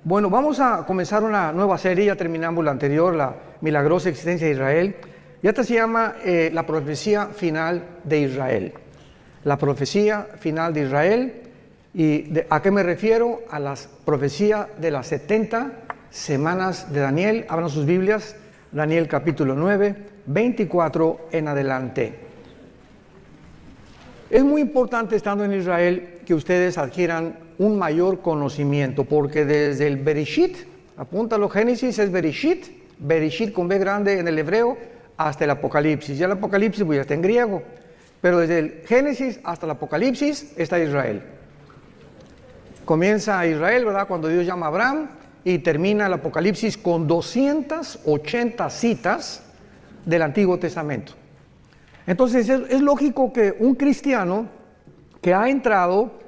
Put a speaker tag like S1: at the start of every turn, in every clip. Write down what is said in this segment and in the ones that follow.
S1: Bueno, vamos a comenzar una nueva serie. Ya terminamos la anterior, la milagrosa existencia de Israel. Y esta se llama la profecía final de Israel. La profecía final de Israel. ¿Y a qué me refiero? A la profecía de las 70 semanas de Daniel. Abran sus Biblias, Daniel capítulo 9, 24 en adelante. Es muy importante, estando en Israel, que ustedes adquieran un mayor conocimiento, porque desde el Bereshit, apúntalo, Génesis es Bereshit, Bereshit con B grande en el hebreo, hasta el Apocalipsis. Ya el Apocalipsis pues ya está en griego, pero desde el Génesis hasta el Apocalipsis está Israel. Comienza Israel, ¿verdad?, cuando Dios llama a Abraham, y termina el Apocalipsis con 280 citas del Antiguo Testamento. Entonces es lógico que un cristiano que ha entrado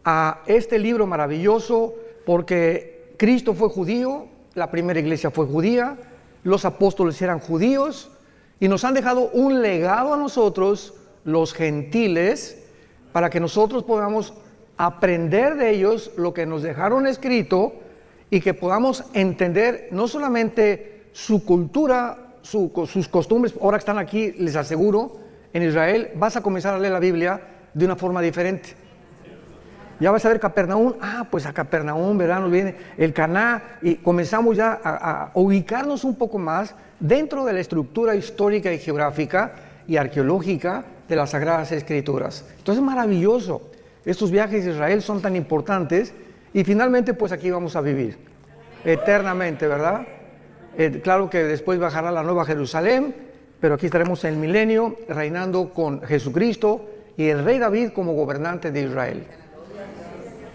S1: a este libro maravilloso, porque Cristo fue judío, la primera iglesia fue judía, los apóstoles eran judíos, y nos han dejado un legado a nosotros, los gentiles, para que nosotros podamos aprender de ellos lo que nos dejaron escrito, y que podamos entender no solamente su cultura, sus costumbres. Ahora que están aquí, les aseguro, en Israel vas a comenzar a leer la Biblia de una forma diferente. Ya vas a ver Capernaum, pues a Capernaum, ¿verdad?, nos viene el Caná, y comenzamos ya a ubicarnos un poco más dentro de la estructura histórica y geográfica y arqueológica de las Sagradas Escrituras. Entonces es maravilloso. Estos viajes a Israel son tan importantes, y finalmente pues aquí vamos a vivir eternamente, ¿verdad? Claro que después bajará la Nueva Jerusalén, pero aquí estaremos en el milenio reinando con Jesucristo y el rey David como gobernante de Israel.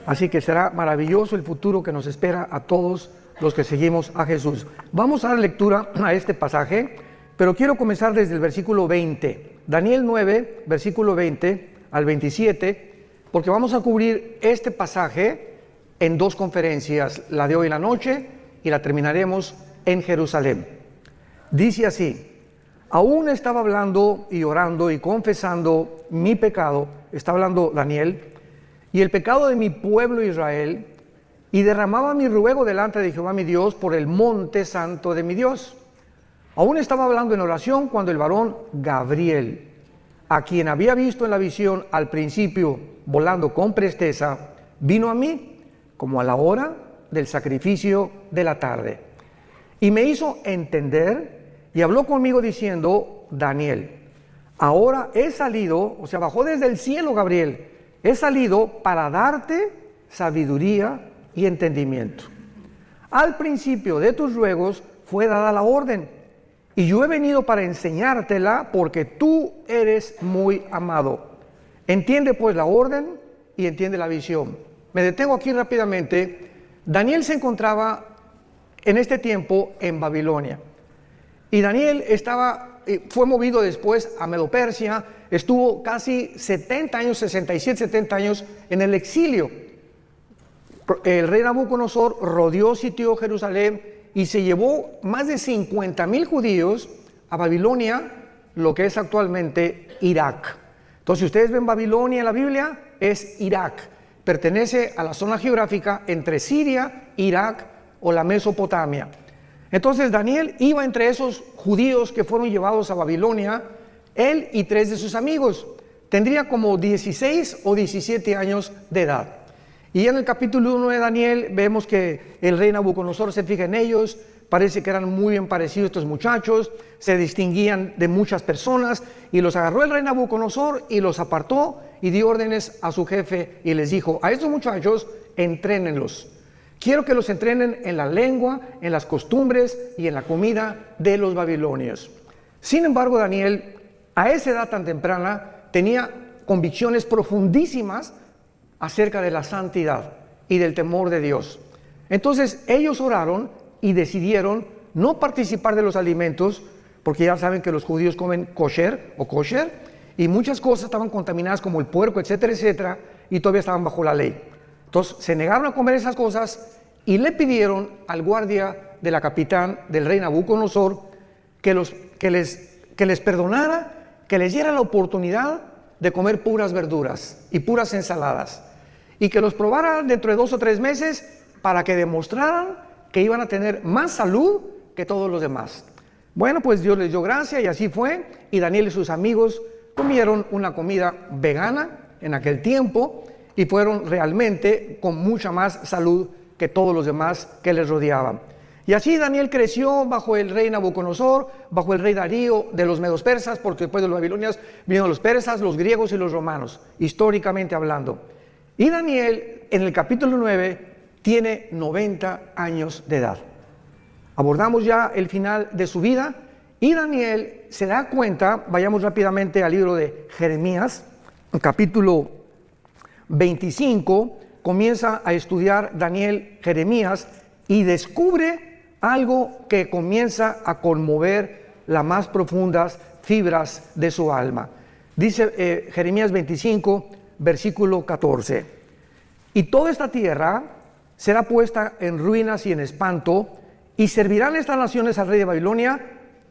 S1: Así que será maravilloso el futuro que nos espera a todos los que seguimos a Jesús. Vamos a dar lectura a este pasaje, pero quiero comenzar desde el versículo 20. Daniel 9, versículo 20 al 27, porque vamos a cubrir este pasaje en dos conferencias, la de hoy en la noche y la terminaremos en Jerusalén. Dice así: aún estaba hablando y orando y confesando mi pecado, está hablando Daniel, y el pecado de mi pueblo Israel, y derramaba mi ruego delante de Jehová mi Dios por el monte santo de mi Dios. Aún estaba hablando en oración cuando el varón Gabriel, a quien había visto en la visión al principio volando con presteza, vino a mí como a la hora del sacrificio de la tarde, y me hizo entender y habló conmigo diciendo: Daniel, ahora he salido, o sea, bajó desde el cielo Gabriel, he salido para darte sabiduría y entendimiento. Al principio de tus ruegos fue dada la orden, y yo he venido para enseñártela, porque tú eres muy amado. Entiende pues la orden y entiende la visión. Me detengo aquí rápidamente. Daniel se encontraba en este tiempo en Babilonia, y Daniel fue movido después a Medo-Persia, estuvo casi 70 años, 67, 70 años en el exilio. El rey Nabucodonosor rodeó, sitió Jerusalén y se llevó más de 50,000 judíos a Babilonia, lo que es actualmente Irak. Entonces, si ustedes ven Babilonia en la Biblia, es Irak. Pertenece a la zona geográfica entre Siria, Irak o la Mesopotamia. Entonces Daniel iba entre esos judíos que fueron llevados a Babilonia, él y 3 de sus amigos. Tendría como 16 o 17 años de edad. Y en el capítulo 1 de Daniel vemos que el rey Nabucodonosor se fija en ellos. Parece que eran muy bien parecidos estos muchachos, se distinguían de muchas personas, y los agarró el rey Nabucodonosor y los apartó y dio órdenes a su jefe y les dijo: a estos muchachos entrénenlos. Quiero que los entrenen en la lengua, en las costumbres y en la comida de los babilonios. Sin embargo, Daniel, a esa edad tan temprana, tenía convicciones profundísimas acerca de la santidad y del temor de Dios. Entonces ellos oraron y decidieron no participar de los alimentos, porque ya saben que los judíos comen kosher, y muchas cosas estaban contaminadas, como el puerco, etcétera, etcétera, y todavía estaban bajo la ley. Entonces se negaron a comer esas cosas y le pidieron al guardia de la capitán del rey Nabucodonosor que les perdonara, que les diera la oportunidad de comer puras verduras y puras ensaladas, y que los probara dentro de 2 o 3 meses para que demostraran que iban a tener más salud que todos los demás. Bueno, pues Dios les dio gracia y así fue, y Daniel y sus amigos comieron una comida vegana en aquel tiempo y fueron realmente con mucha más salud que todos los demás que les rodeaban. Y así Daniel creció bajo el rey Nabucodonosor, bajo el rey Darío de los medos persas, porque después de los babilonios vinieron los persas, los griegos y los romanos, históricamente hablando. Y Daniel, en el capítulo 9, tiene 90 años de edad. Abordamos ya el final de su vida y Daniel se da cuenta, vayamos rápidamente al libro de Jeremías, capítulo 25, comienza a estudiar Daniel Jeremías y descubre algo que comienza a conmover las más profundas fibras de su alma. Dice Jeremías 25, versículo 14: y toda esta tierra será puesta en ruinas y en espanto, y servirán estas naciones al rey de Babilonia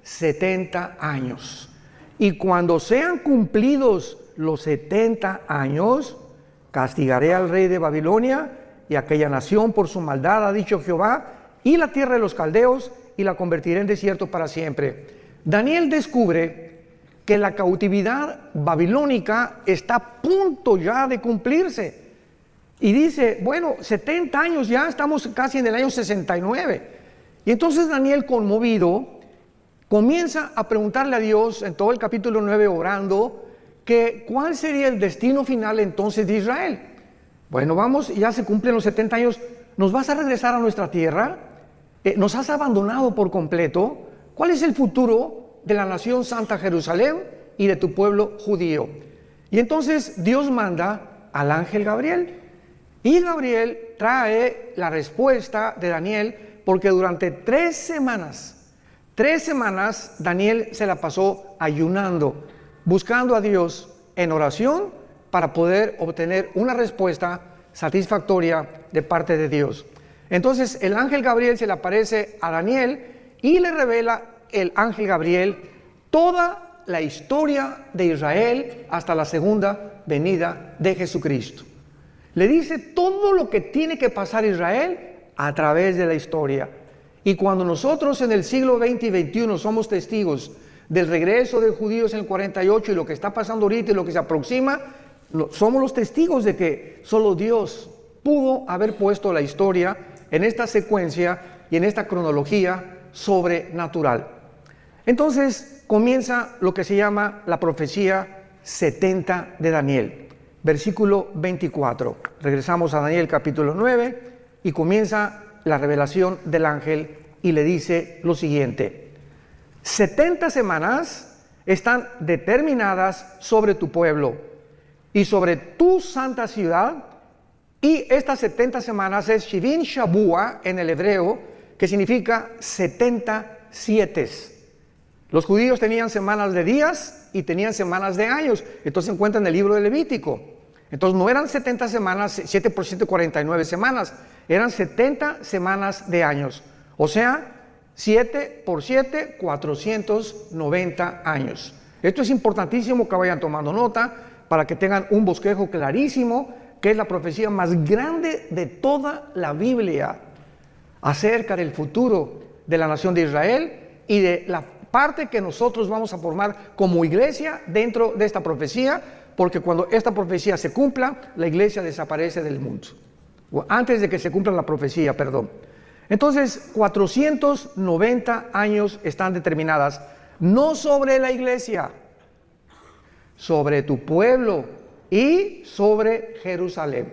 S1: 70 años. Y cuando sean cumplidos los 70 años, castigaré al rey de Babilonia y aquella nación por su maldad, ha dicho Jehová, y la tierra de los caldeos, y la convertiré en desierto para siempre. Daniel descubre que la cautividad babilónica está a punto ya de cumplirse. Y dice, bueno, 70 años ya, estamos casi en el año 69. Y entonces Daniel, conmovido, comienza a preguntarle a Dios en todo el capítulo 9 orando, que cuál sería el destino final entonces de Israel. Bueno, vamos, ya se cumplen los 70 años, ¿nos vas a regresar a nuestra tierra? ¿Nos has abandonado por completo? ¿Cuál es el futuro de la nación Santa Jerusalén y de tu pueblo judío? Y entonces Dios manda al ángel Gabriel. Y Gabriel trae la respuesta de Daniel, porque durante 3 semanas Daniel se la pasó ayunando, buscando a Dios en oración para poder obtener una respuesta satisfactoria de parte de Dios. Entonces el ángel Gabriel se le aparece a Daniel y le revela el ángel Gabriel toda la historia de Israel hasta la segunda venida de Jesucristo. Le dice todo lo que tiene que pasar Israel a través de la historia. Y cuando nosotros en el siglo XX y XXI somos testigos del regreso de judíos en el 48 y lo que está pasando ahorita y lo que se aproxima, somos los testigos de que solo Dios pudo haber puesto la historia en esta secuencia y en esta cronología sobrenatural. Entonces comienza lo que se llama la profecía 70 de Daniel, versículo 24. Regresamos a Daniel capítulo 9 y comienza la revelación del ángel y le dice lo siguiente: 70 semanas están determinadas sobre tu pueblo y sobre tu santa ciudad. Y estas 70 semanas es Shivin Shabua en el hebreo, que significa 70 sietes. Los judíos tenían semanas de días y tenían semanas de años. Entonces se encuentra en el libro de Levítico. Entonces no eran 70 semanas, 7 por 7, 49 semanas. Eran 70 semanas de años. O sea, 7 por 7, 490 años. Esto es importantísimo que vayan tomando nota para que tengan un bosquejo clarísimo, que es la profecía más grande de toda la Biblia acerca del futuro de la nación de Israel y de la parte que nosotros vamos a formar como iglesia dentro de esta profecía, porque cuando esta profecía se cumpla, la iglesia desaparece del mundo. O antes de que se cumpla la profecía, perdón. Entonces, 490 años están determinadas, no sobre la iglesia, sobre tu pueblo y sobre Jerusalén.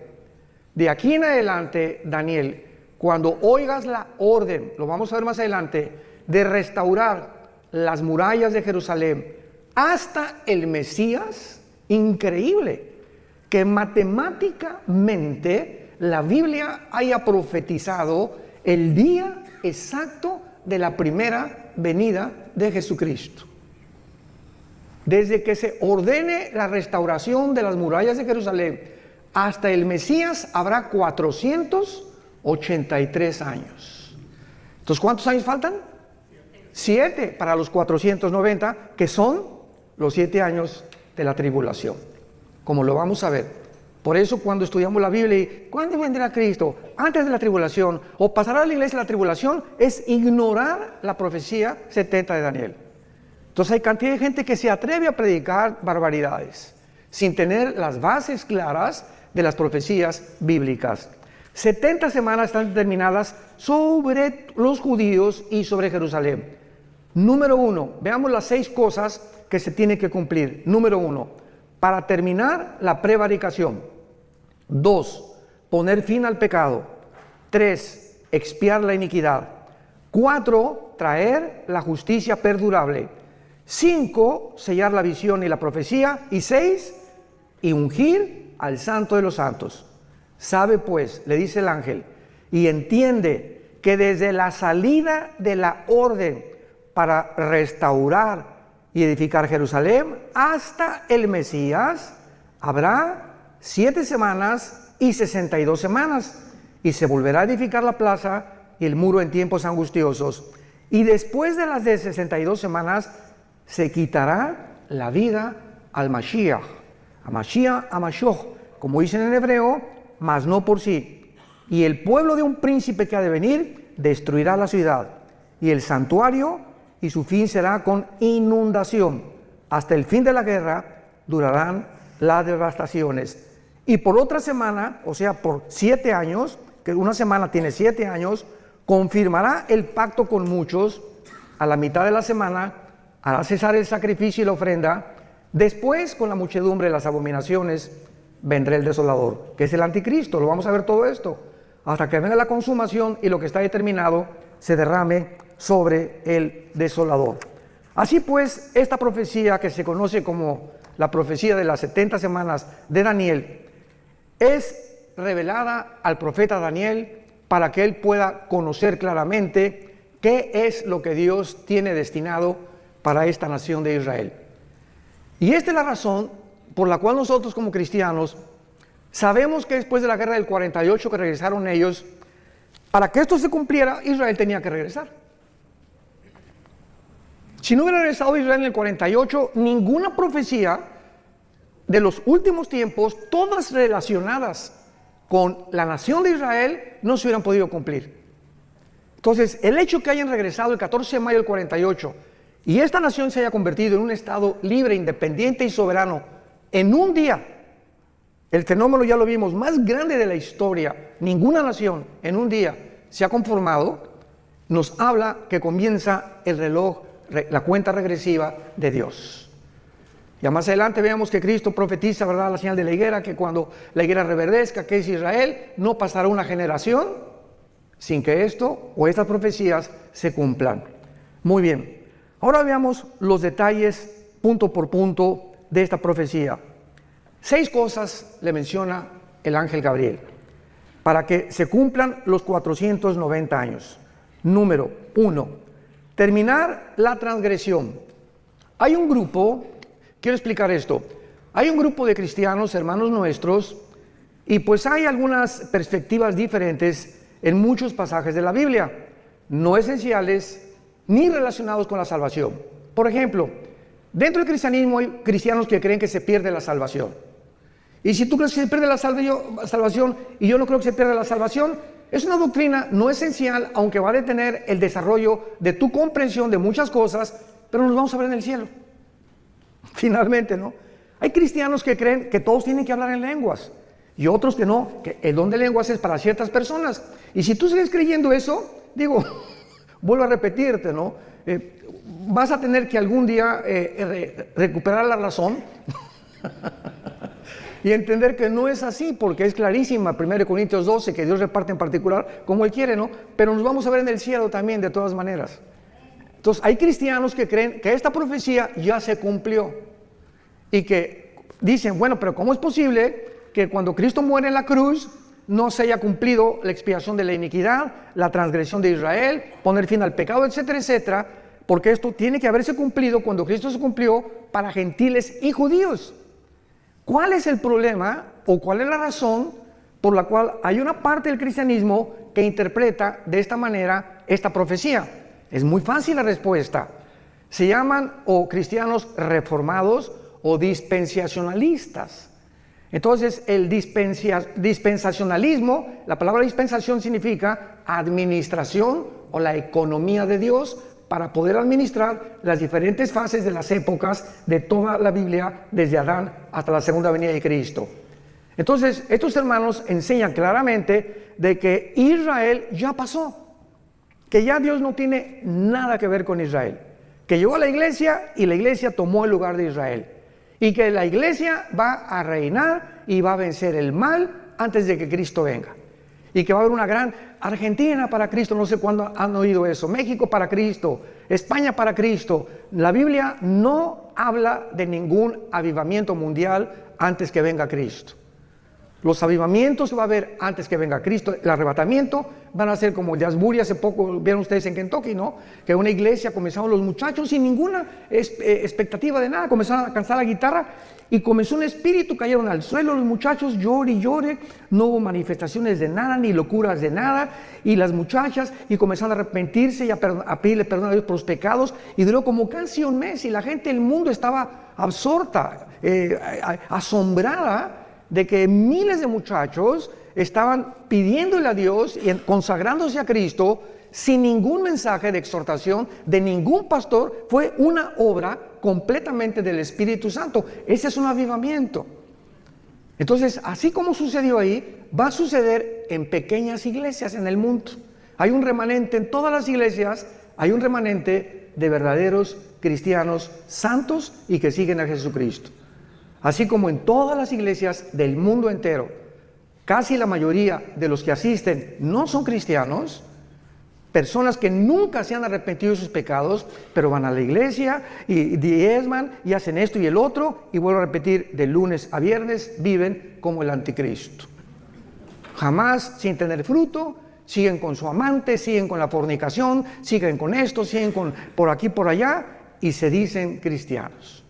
S1: De aquí en adelante, Daniel, cuando oigas la orden, lo vamos a ver más adelante, de restaurar las murallas de Jerusalén hasta el Mesías, increíble que matemáticamente la Biblia haya profetizado el día exacto de la primera venida de Jesucristo. Desde que se ordene la restauración de las murallas de Jerusalén hasta el Mesías habrá 483 años. Entonces, ¿cuántos años faltan? 7 para los 490, que son los 7 años de la tribulación, como lo vamos a ver. Por eso cuando estudiamos la Biblia y ¿cuándo vendrá Cristo? Antes de la tribulación o pasará a la iglesia la tribulación, es ignorar la profecía 70 de Daniel. Entonces hay cantidad de gente que se atreve a predicar barbaridades sin tener las bases claras de las profecías bíblicas. 70 semanas están determinadas sobre los judíos y sobre Jerusalén. Número 1, veamos las 6 cosas que se tienen que cumplir. Número 1, para terminar la prevaricación. 2, poner fin al pecado. 3, expiar la iniquidad. 4, traer la justicia perdurable. 5, sellar la visión y la profecía. Y 6, y ungir al Santo de los Santos. Sabe pues, le dice el ángel, y entiende que desde la salida de la orden para restaurar y edificar Jerusalén hasta el Mesías habrá 7 semanas y 62 semanas, y se volverá a edificar la plaza y el muro en tiempos angustiosos, y después de las de 62 semanas se quitará la vida al Mashiach, a Mashiach, a Mashiach, como dicen en hebreo, mas no por sí, y el pueblo de un príncipe que ha de venir destruirá la ciudad y el santuario, y su fin será con inundación. Hasta el fin de la guerra durarán las devastaciones. Y por otra semana, o sea, por 7 años, que una semana tiene 7 años, confirmará el pacto con muchos. A la mitad de la semana hará cesar el sacrificio y la ofrenda. Después, con la muchedumbre de las abominaciones, vendrá el desolador, que es el anticristo. Lo vamos a ver todo esto, hasta que venga la consumación y lo que está determinado se derrame sobre el desolador. Así pues, esta profecía que se conoce como la profecía de las 70 semanas de Daniel es revelada al profeta Daniel para que él pueda conocer claramente qué es lo que Dios tiene destinado para esta nación de Israel. Y esta es la razón por la cual nosotros como cristianos sabemos que después de la guerra del 48 que regresaron ellos, para que esto se cumpliera, Israel tenía que regresar. Si no hubiera regresado Israel en el 48, ninguna profecía de los últimos tiempos, todas relacionadas con la nación de Israel, no se hubieran podido cumplir. Entonces, el hecho que hayan regresado el 14 de mayo del 48 y esta nación se haya convertido en un estado libre, independiente y soberano en un día, el fenómeno ya lo vimos, más grande de la historia, ninguna nación en un día se ha conformado, nos habla que comienza el reloj, la cuenta regresiva de Dios. Ya más adelante veamos que Cristo profetiza, ¿verdad?, la señal de la higuera, que cuando la higuera reverdezca, que es Israel, no pasará una generación sin que esto o estas profecías se cumplan. Muy bien, ahora veamos los detalles punto por punto de esta profecía. 6 cosas le menciona el ángel Gabriel para que se cumplan los 490 años. Número 1, terminar la transgresión. Hay un grupo, quiero explicar esto, hay un grupo de cristianos, hermanos nuestros, y pues hay algunas perspectivas diferentes en muchos pasajes de la Biblia, no esenciales ni relacionados con la salvación. Por ejemplo, dentro del cristianismo hay cristianos que creen que se pierde la salvación. Y si tú crees que se pierde la salvación y yo no creo que se pierda la salvación, es una doctrina no esencial, aunque va a detener el desarrollo de tu comprensión de muchas cosas, pero nos vamos a ver en el cielo. Finalmente, ¿no? Hay cristianos que creen que todos tienen que hablar en lenguas y otros que no, que el don de lenguas es para ciertas personas. Y si tú sigues creyendo eso, digo, vuelvo a repetirte, ¿no? Vas a tener que algún día recuperar la razón y entender que no es así, porque es clarísima 1 Corintios 12, que Dios reparte en particular como Él quiere, ¿no? Pero nos vamos a ver en el cielo también, de todas maneras. Entonces, hay cristianos que creen que esta profecía ya se cumplió y que dicen, bueno, pero ¿cómo es posible que cuando Cristo muere en la cruz no se haya cumplido la expiación de la iniquidad, la transgresión de Israel, poner fin al pecado, etcétera, etcétera? Porque esto tiene que haberse cumplido cuando Cristo se cumplió para gentiles y judíos. ¿Cuál es el problema o cuál es la razón por la cual hay una parte del cristianismo que interpreta de esta manera esta profecía? Es muy fácil la respuesta. Se llaman o cristianos reformados o dispensacionalistas. Entonces, el dispensacionalismo, la palabra dispensación significa administración o la economía de Dios para poder administrar las diferentes fases de las épocas de toda la Biblia, desde Adán hasta la segunda venida de Cristo. Entonces, estos hermanos enseñan claramente de que Israel ya pasó, que ya Dios no tiene nada que ver con Israel, que llegó a la iglesia y la iglesia tomó el lugar de Israel, y que la iglesia va a reinar y va a vencer el mal antes de que Cristo venga, y que va a haber una gran Argentina para Cristo, no sé cuándo han oído eso, México para Cristo, España para Cristo. La Biblia no habla de ningún avivamiento mundial antes que venga Cristo. Los avivamientos que va a haber antes que venga Cristo, el arrebatamiento, van a ser como el de Asbury. Hace poco vieron ustedes en Kentucky, ¿no? Que una iglesia comenzaron los muchachos sin ninguna expectativa de nada, comenzaron a cantar la guitarra y comenzó un espíritu, cayeron al suelo los muchachos, llore y llore, no hubo manifestaciones de nada, ni locuras de nada, y las muchachas, y comenzaron a arrepentirse y a pedirle perdón a Dios por los pecados, y duró como casi un mes, y la gente del mundo estaba absorta, asombrada, de que miles de muchachos estaban pidiéndole a Dios y consagrándose a Cristo sin ningún mensaje de exhortación de ningún pastor. Fue una obra completamente del Espíritu Santo. Ese es un avivamiento. Entonces, así como sucedió ahí, va a suceder en pequeñas iglesias en el mundo. Hay un remanente en todas las iglesias, hay un remanente de verdaderos cristianos santos y que siguen a Jesucristo. Así como en todas las iglesias del mundo entero, casi la mayoría de los que asisten no son cristianos, personas que nunca se han arrepentido de sus pecados, pero van a la iglesia y diezman y hacen esto y el otro, y vuelvo a repetir, de lunes a viernes viven como el anticristo. Jamás sin tener fruto, siguen con su amante, siguen con la fornicación, siguen con esto, siguen con por aquí, por allá, y se dicen cristianos.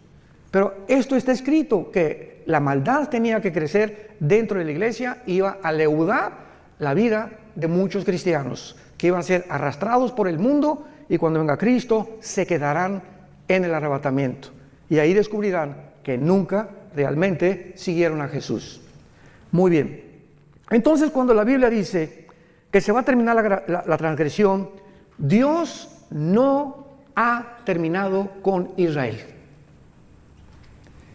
S1: Pero esto está escrito, que la maldad tenía que crecer dentro de la iglesia, iba a leudar la vida de muchos cristianos, que iban a ser arrastrados por el mundo, y cuando venga Cristo se quedarán en el arrebatamiento. Y ahí descubrirán que nunca realmente siguieron a Jesús. Muy bien. Entonces, cuando la Biblia dice que se va a terminar la transgresión, Dios no ha terminado con Israel.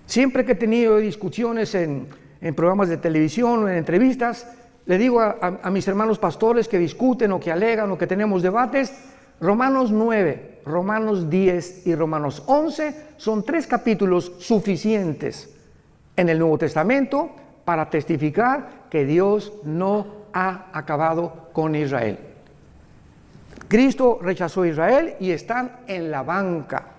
S1: Siempre que he tenido discusiones en programas de televisión o en entrevistas, le digo a mis hermanos pastores que discuten o que alegan o que tenemos debates, Romanos 9, Romanos 10 y Romanos 11 son 3 capítulos suficientes en el Nuevo Testamento para testificar que Dios no ha acabado con Israel. Cristo rechazó a Israel y están en la banca.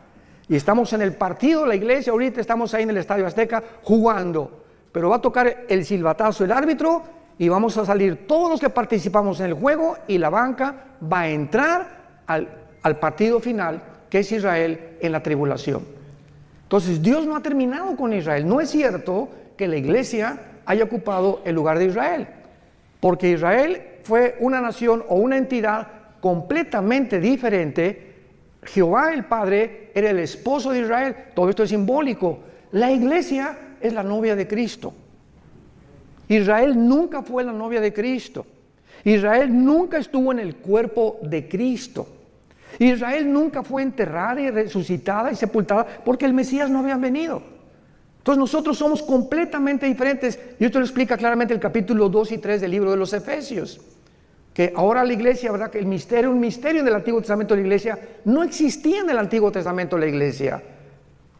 S1: Y estamos en el partido de la iglesia, ahorita estamos ahí en el Estadio Azteca jugando, pero va a tocar el silbatazo el árbitro y vamos a salir todos los que participamos en el juego, y la banca va a entrar al partido final, que es Israel en la tribulación. Entonces, Dios no ha terminado con Israel. No es cierto que la iglesia haya ocupado el lugar de Israel, porque Israel fue una nación o una entidad completamente diferente. Jehová el Padre era el esposo de Israel. Todo esto es simbólico. La iglesia es la novia de Cristo. Israel nunca fue la novia de Cristo. Israel nunca estuvo en el cuerpo de Cristo. Israel nunca fue enterrada y resucitada y sepultada porque el Mesías no había venido. Entonces nosotros somos completamente diferentes. Y esto lo explica claramente el capítulo 2 y 3 del libro de los Efesios. Que ahora la iglesia, ¿verdad? Que un misterio en el Antiguo Testamento de la iglesia no existía en el Antiguo Testamento de la iglesia.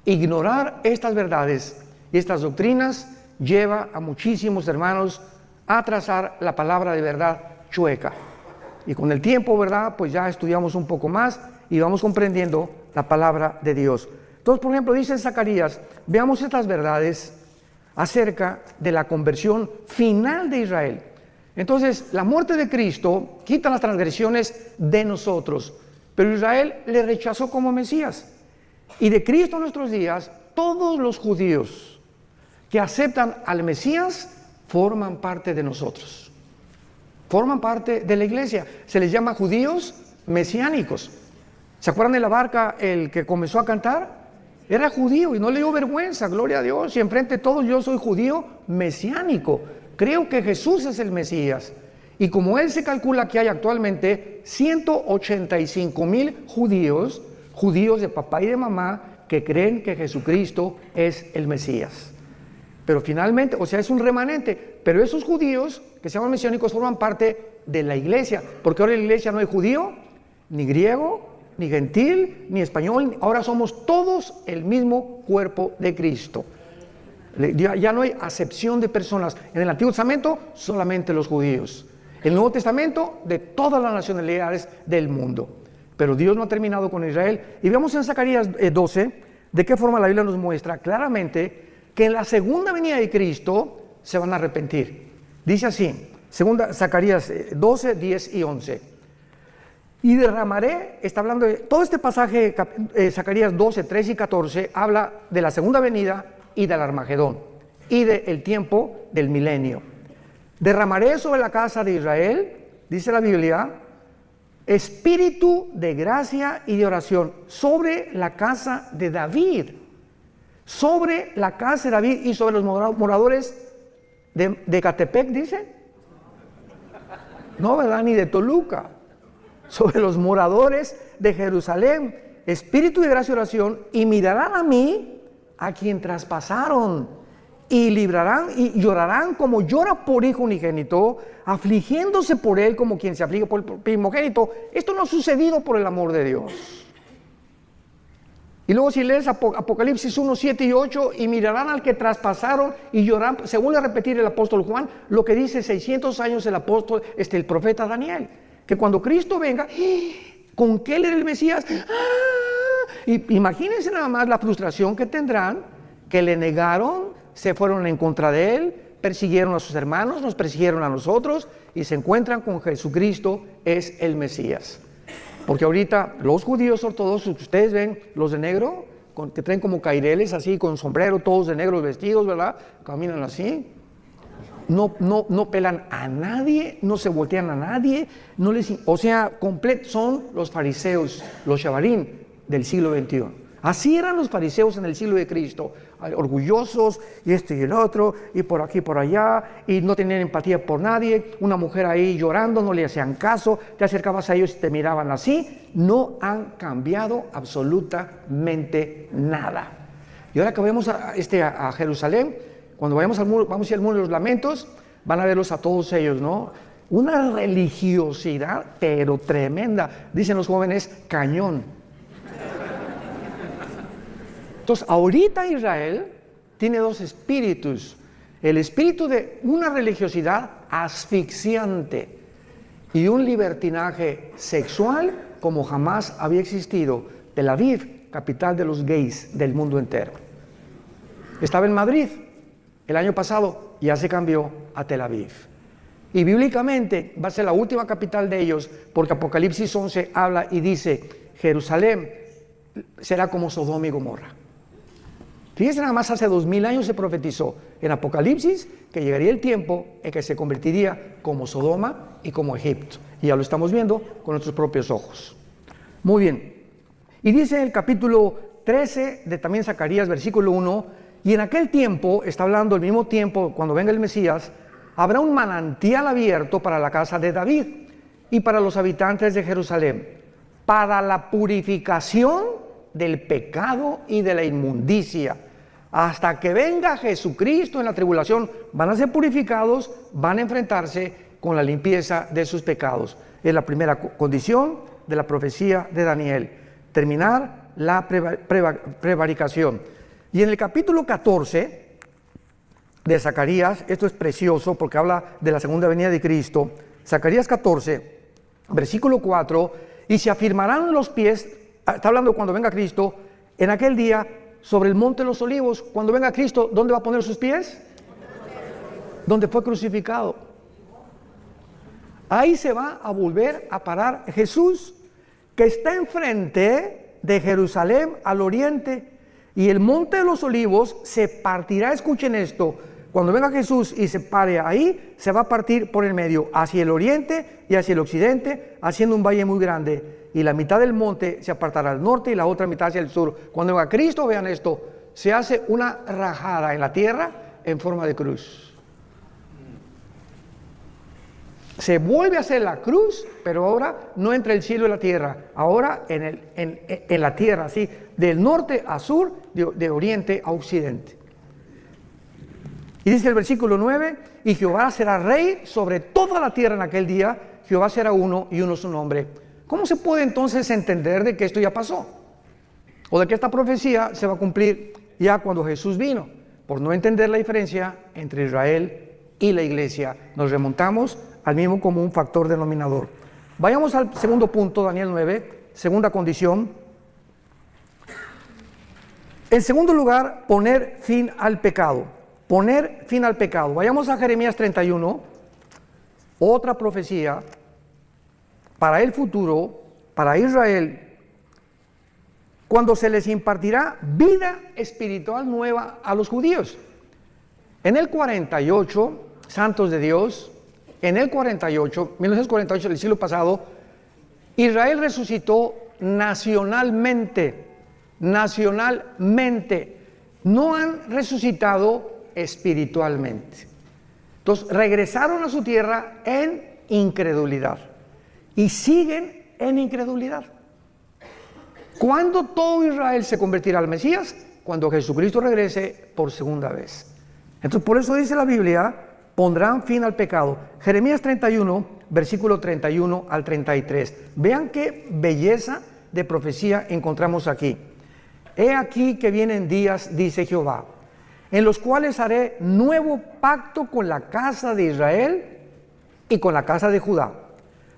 S1: Ignorar estas verdades y estas doctrinas lleva a muchísimos hermanos a trazar la palabra de verdad chueca. Y con el tiempo, ¿verdad? Pues ya estudiamos un poco más y vamos comprendiendo la palabra de Dios. Entonces, por ejemplo, dice en Zacarías, veamos estas verdades acerca de la conversión final de Israel. Entonces, la muerte de Cristo quita las transgresiones de nosotros, pero Israel le rechazó como Mesías. Y de Cristo en nuestros días, todos los judíos que aceptan al Mesías forman parte de nosotros. Forman parte de la iglesia. Se les llama judíos mesiánicos. ¿Se acuerdan de la barca, el que comenzó a cantar? Era judío y no le dio vergüenza, gloria a Dios. Y enfrente de todos, yo soy judío mesiánico. Creo que Jesús es el Mesías. Y como él se calcula que hay actualmente 185,000 judíos de papá y de mamá, que creen que Jesucristo es el Mesías. Pero finalmente, o sea, es un remanente. Pero esos judíos que se llaman mesiánicos forman parte de la iglesia. Porque ahora en la iglesia no hay judío, ni griego, ni gentil, ni español. Ahora somos todos el mismo cuerpo de Cristo. Ya no hay acepción de personas. En el Antiguo Testamento, solamente los judíos. En el Nuevo Testamento, de todas las nacionalidades del mundo. Pero Dios no ha terminado con Israel. Y vemos en Zacarías 12, de qué forma la Biblia nos muestra claramente que en la segunda venida de Cristo se van a arrepentir. Dice así, Zacarías 12, 10 y 11. Y derramaré, está hablando de todo este pasaje, Zacarías 12, 13 y 14, habla de la segunda venida y del Armagedón y del tiempo del milenio. Derramaré sobre la casa de Israel, dice la Biblia, espíritu de gracia y de oración sobre la casa de David, sobre la casa de David y sobre los moradores de Catepec, dice. No, ¿verdad? Ni de Toluca. Sobre los moradores de Jerusalén, espíritu de gracia y oración, y mirarán a mí, a quien traspasaron, y librarán y llorarán como llora por hijo unigénito, afligiéndose por él como quien se aflige por el primogénito. Esto no ha sucedido por el amor de Dios. Y luego si lees Apocalipsis 1, 7 y 8, y mirarán al que traspasaron y llorarán, según le repetir el apóstol Juan, lo que dice 600 años el profeta Daniel, que cuando Cristo venga, ¿con qué él era el Mesías? Y imagínense nada más la frustración que tendrán, que le negaron, se fueron en contra de él, persiguieron a sus hermanos, nos persiguieron a nosotros y se encuentran con Jesucristo, es el Mesías. Porque ahorita los judíos ortodoxos que ustedes ven, los de negro, que traen como caireles así, con sombrero, todos de negro vestidos, ¿verdad? Caminan así. No pelan a nadie, no se voltean a nadie, son los fariseos, los shavarín del siglo XXI. Así eran los fariseos en el siglo de Cristo, orgullosos, y esto y el otro, y por aquí y por allá, y no tenían empatía por nadie. Una mujer ahí llorando, no le hacían caso, te acercabas a ellos y te miraban así. No han cambiado absolutamente nada. Y ahora que vamos a Jerusalén, cuando vamos al ir al muro de los lamentos, van a verlos a todos ellos, ¿no? Una religiosidad, pero tremenda. Dicen los jóvenes, cañón. Entonces, ahorita Israel tiene dos espíritus. El espíritu de una religiosidad asfixiante y un libertinaje sexual como jamás había existido. Tel Aviv, capital de los gays del mundo entero. Estaba en Madrid el año pasado, ya se cambió a Tel Aviv. Y bíblicamente va a ser la última capital de ellos, porque Apocalipsis 11 habla y dice, Jerusalén será como Sodoma y Gomorra. Fíjense, nada más hace 2000 años se profetizó en Apocalipsis que llegaría el tiempo en que se convertiría como Sodoma y como Egipto. Y ya lo estamos viendo con nuestros propios ojos. Muy bien. Y dice en el capítulo 13 de también Zacarías, versículo 1, y en aquel tiempo, está hablando el mismo tiempo cuando venga el Mesías, habrá un manantial abierto para la casa de David y para los habitantes de Jerusalén, para la purificación del pecado y de la inmundicia. Hasta que venga Jesucristo en la tribulación, van a ser purificados, van a enfrentarse con la limpieza de sus pecados. Es la primera condición de la profecía de Daniel, terminar la prevaricación. Y en el capítulo 14 de Zacarías, esto es precioso porque habla de la segunda venida de Cristo, Zacarías 14, versículo 4, y se afirmarán los pies, está hablando cuando venga Cristo, en aquel día, sobre el monte de los olivos, cuando venga Cristo, ¿dónde va a poner sus pies? Donde fue crucificado. Ahí se va a volver a parar Jesús, que está enfrente de Jerusalén al oriente, y el monte de los olivos se partirá, escuchen esto, Cuando venga Jesús y se pare ahí, se va a partir por el medio, hacia el oriente y hacia el occidente, haciendo un valle muy grande. Y la mitad del monte se apartará al norte y la otra mitad hacia el sur. Cuando venga Cristo, vean esto, se hace una rajada en la tierra en forma de cruz. Se vuelve a hacer la cruz, pero ahora no entre el cielo y la tierra, ahora en la tierra, así, del norte a sur, de oriente a occidente. Y dice el versículo 9, y Jehová será rey sobre toda la tierra en aquel día, Jehová será uno y uno su nombre. ¿Cómo se puede entonces entender de que esto ya pasó? O de que esta profecía se va a cumplir ya cuando Jesús vino, por no entender la diferencia entre Israel y la iglesia. Nos remontamos al mismo como un factor denominador. Vayamos al segundo punto, Daniel 9, segunda condición. En segundo lugar, poner fin al pecado. Poner fin al pecado. Vayamos a Jeremías 31, otra profecía para el futuro, para Israel, cuando se les impartirá vida espiritual nueva a los judíos. En el 48, santos de Dios, en el 48, 1948, del siglo pasado, Israel resucitó nacionalmente. No han resucitado espiritualmente. Entonces regresaron a su tierra en incredulidad y siguen en incredulidad. ¿Cuándo todo Israel se convertirá al Mesías? Cuando Jesucristo regrese por segunda vez. Entonces por eso dice la Biblia, pondrán fin al pecado. Jeremías 31, versículo 31 al 33. Vean qué belleza de profecía encontramos aquí. He aquí que vienen días, dice Jehová, en los cuales haré nuevo pacto con la casa de Israel y con la casa de Judá.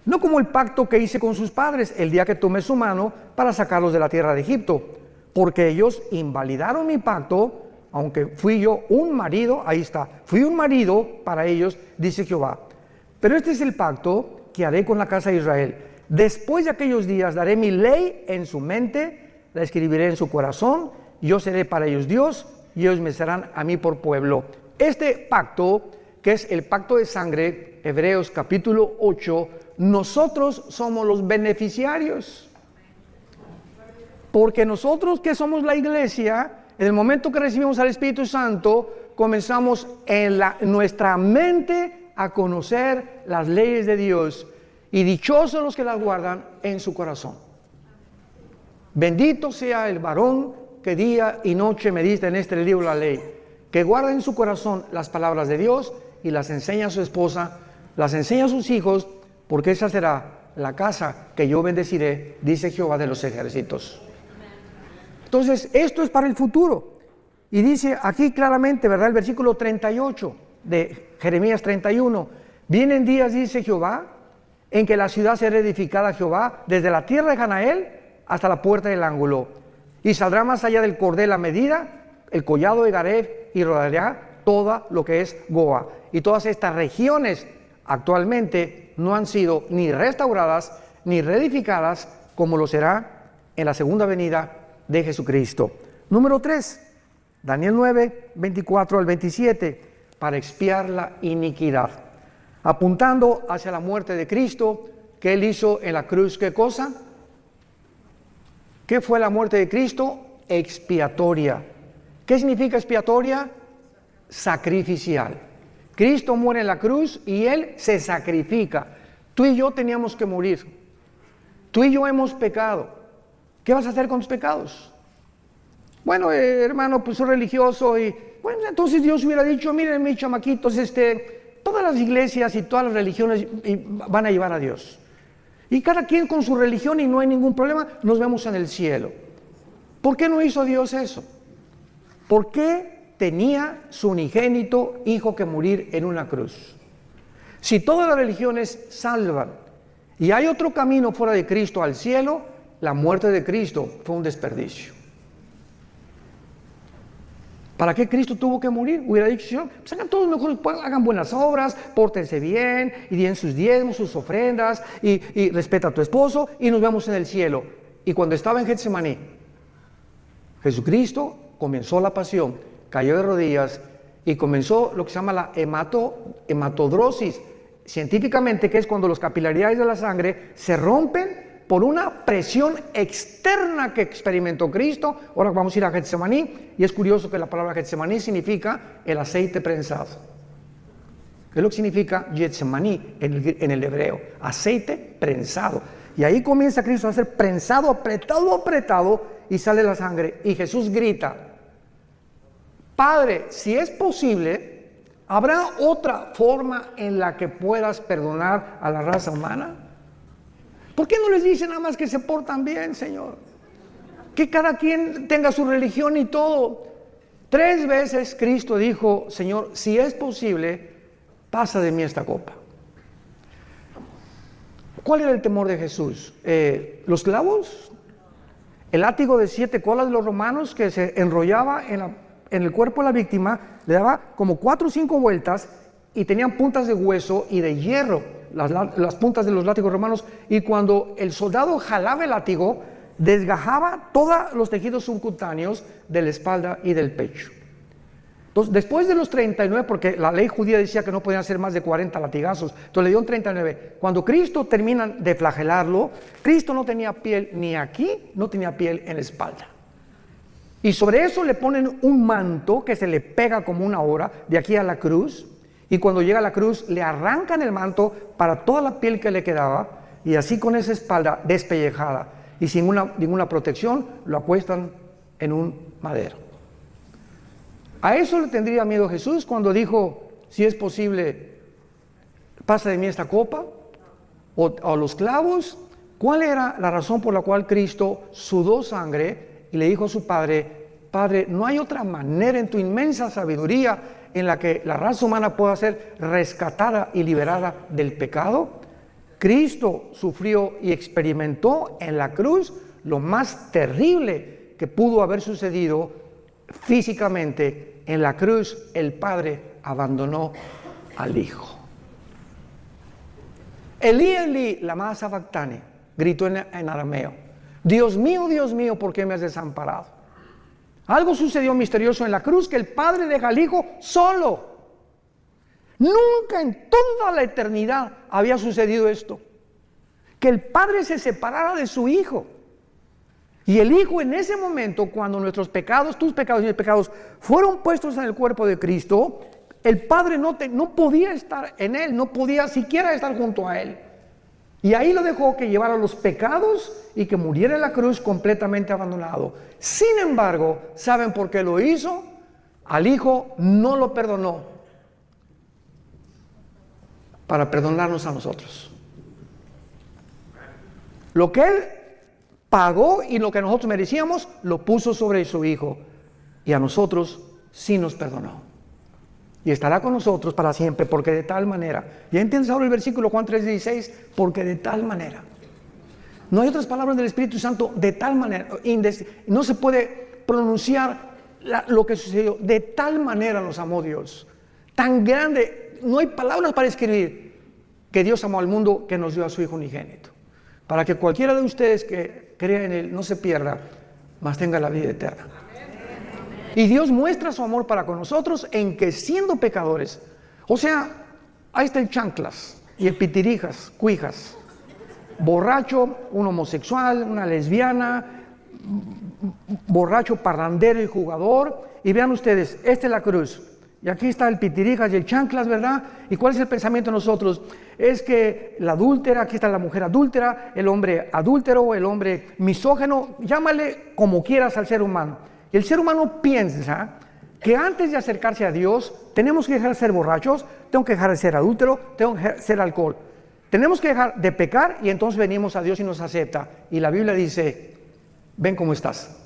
S1: No como el pacto que hice con sus padres el día que tomé su mano para sacarlos de la tierra de Egipto, porque ellos invalidaron mi pacto, aunque fui yo un marido, ahí está, fui un marido para ellos, dice Jehová. Pero este es el pacto que haré con la casa de Israel. Después de aquellos días daré mi ley en su mente, la escribiré en su corazón, yo seré para ellos Dios, y ellos me serán a mí por pueblo. Este pacto, que es el pacto de sangre, Hebreos capítulo 8, nosotros somos los beneficiarios. Porque nosotros que somos la iglesia, en el momento que recibimos al Espíritu Santo, comenzamos en nuestra mente a conocer las leyes de Dios, y dichosos los que las guardan en su corazón. Bendito sea el varón que día y noche medita en este libro de la ley, que guarda en su corazón las palabras de Dios y las enseña a su esposa, las enseña a sus hijos, porque esa será la casa que yo bendeciré, dice Jehová de los ejércitos. Entonces, esto es para el futuro. Y dice aquí claramente, ¿verdad? El versículo 38 de Jeremías 31. Vienen días, dice Jehová, en que la ciudad será edificada a Jehová desde la tierra de Janael hasta la puerta del ángulo. Y saldrá más allá del cordel a medida, el collado de Gareb, y rodeará todo lo que es Goa. Y todas estas regiones actualmente no han sido ni restauradas ni reedificadas, como lo será en la segunda venida de Jesucristo. Número 3, Daniel 9, 24 al 27, para expiar la iniquidad, apuntando hacia la muerte de Cristo, que Él hizo en la cruz. ¿Qué cosa? ¿Qué fue la muerte de Cristo? Expiatoria. ¿Qué significa expiatoria? Sacrificial. Cristo muere en la cruz y Él se sacrifica. Tú y yo teníamos que morir. Tú y yo hemos pecado. ¿Qué vas a hacer con tus pecados? Bueno, hermano, pues soy religioso y bueno, entonces Dios hubiera dicho, miren mis chamaquitos, todas las iglesias y todas las religiones van a llevar a Dios. Y cada quien con su religión y no hay ningún problema, nos vemos en el cielo. ¿Por qué no hizo Dios eso? ¿Por qué tenía su unigénito hijo que morir en una cruz? Si todas las religiones salvan y hay otro camino fuera de Cristo al cielo, la muerte de Cristo fue un desperdicio. ¿Para qué Cristo tuvo que morir? Hubiera dicho, Señor, pues hagan todos mejor, hagan buenas obras, pórtense bien, y den sus diezmos, sus ofrendas, y respeta a tu esposo, y nos vemos en el cielo. Y cuando estaba en Getsemaní, Jesucristo comenzó la pasión, cayó de rodillas, y comenzó lo que se llama la hematodrosis, científicamente, que es cuando las capilaridades de la sangre se rompen por una presión externa que experimentó Cristo. Ahora vamos a ir a Getsemaní, y es curioso que la palabra Getsemaní significa el aceite prensado. ¿Qué es lo que significa Getsemaní en el hebreo? Aceite prensado. Y ahí comienza Cristo a ser prensado, apretado, y sale la sangre. Y Jesús grita: Padre, si es posible, ¿habrá otra forma en la que puedas perdonar a la raza humana? ¿Por qué no les dice nada más que se portan bien, Señor? Que cada quien tenga su religión y todo. 3 veces Cristo dijo: Señor, si es posible, pasa de mí esta copa. ¿Cuál era el temor de Jesús? ¿Los clavos? ¿El látigo de 7 colas de los romanos que se enrollaba en el cuerpo de la víctima? Le daba como 4 o 5 vueltas y tenían puntas de hueso y de hierro, las puntas de los látigos romanos, y cuando el soldado jalaba el látigo, desgajaba todos los tejidos subcutáneos de la espalda y del pecho. Entonces, después de los 39, porque la ley judía decía que no podían ser más de 40 latigazos, entonces le dieron 39. Cuando Cristo termina de flagelarlo, Cristo no tenía piel ni aquí, no tenía piel en la espalda. Y sobre eso le ponen un manto que se le pega como una hora de aquí a la cruz, y cuando llega a la cruz le arrancan el manto para toda la piel que le quedaba, y así con esa espalda despellejada y sin ninguna protección, lo acuestan en un madero. A eso le tendría miedo Jesús cuando dijo: si es posible, pasa de mí esta copa, o los clavos. ¿Cuál era la razón por la cual Cristo sudó sangre y le dijo a su Padre: Padre, no hay otra manera en tu inmensa sabiduría en la que la raza humana pueda ser rescatada y liberada del pecado? Cristo sufrió y experimentó en la cruz lo más terrible que pudo haber sucedido físicamente. En la cruz el Padre abandonó al Hijo. Elí, Elí, lama sabactani, gritó en arameo: Dios mío, ¿por qué me has desamparado? Algo sucedió misterioso en la cruz, que el Padre deja al Hijo solo. Nunca en toda la eternidad había sucedido esto, que el Padre se separara de su Hijo. Y el Hijo, en ese momento, cuando nuestros pecados, tus pecados y mis pecados, fueron puestos en el cuerpo de Cristo, el Padre no podía estar en Él, no podía siquiera estar junto a Él. Y ahí lo dejó que llevara los pecados y que muriera en la cruz completamente abandonado. Sin embargo, ¿saben por qué lo hizo? Al Hijo no lo perdonó para perdonarnos a nosotros. Lo que Él pagó y lo que nosotros merecíamos, lo puso sobre su Hijo, y a nosotros sí nos perdonó, y estará con nosotros para siempre, porque de tal manera. ¿Ya entiendes ahora el versículo Juan 3:16? Porque de tal manera. No hay otras palabras del Espíritu Santo. De tal manera, no se puede pronunciar lo que sucedió. De tal manera nos amó Dios, tan grande, no hay palabras para escribir, que Dios amó al mundo, que nos dio a su Hijo unigénito, para que cualquiera de ustedes que crea en Él no se pierda, mas tenga la vida eterna. Y Dios muestra su amor para con nosotros en que, siendo pecadores, o sea, ahí está el chanclas y el pitirijas, cuijas, borracho, un homosexual, una lesbiana, borracho, parrandero y jugador. Y vean ustedes, esta es la cruz. Y aquí está el pitirijas y el chanclas, ¿verdad? ¿Y cuál es el pensamiento de nosotros? Es que la adúltera, aquí está la mujer adúltera, el hombre adúltero, el hombre misógeno, llámale como quieras al ser humano. Y el ser humano piensa que antes de acercarse a Dios, tenemos que dejar de ser borrachos, tengo que dejar de ser adúltero, tengo que dejar de ser alcohol. Tenemos que dejar de pecar y entonces venimos a Dios y nos acepta. Y la Biblia dice: ven cómo estás.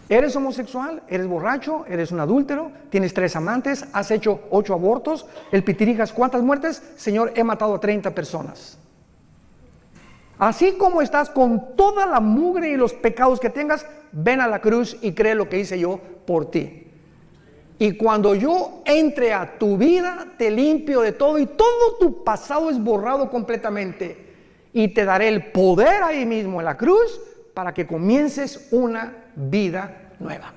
S1: ¿Eres homosexual? ¿Eres borracho? ¿Eres un adúltero? ¿Tienes 3 amantes? ¿Has hecho 8 abortos? ¿El pitirijas cuántas muertes? Señor, he matado a 30 personas. Así como estás, con toda la mugre y los pecados que tengas, ven a la cruz y cree lo que hice yo por ti. Y cuando yo entre a tu vida, te limpio de todo y todo tu pasado es borrado completamente. Y te daré el poder ahí mismo en la cruz para que comiences una vida nueva.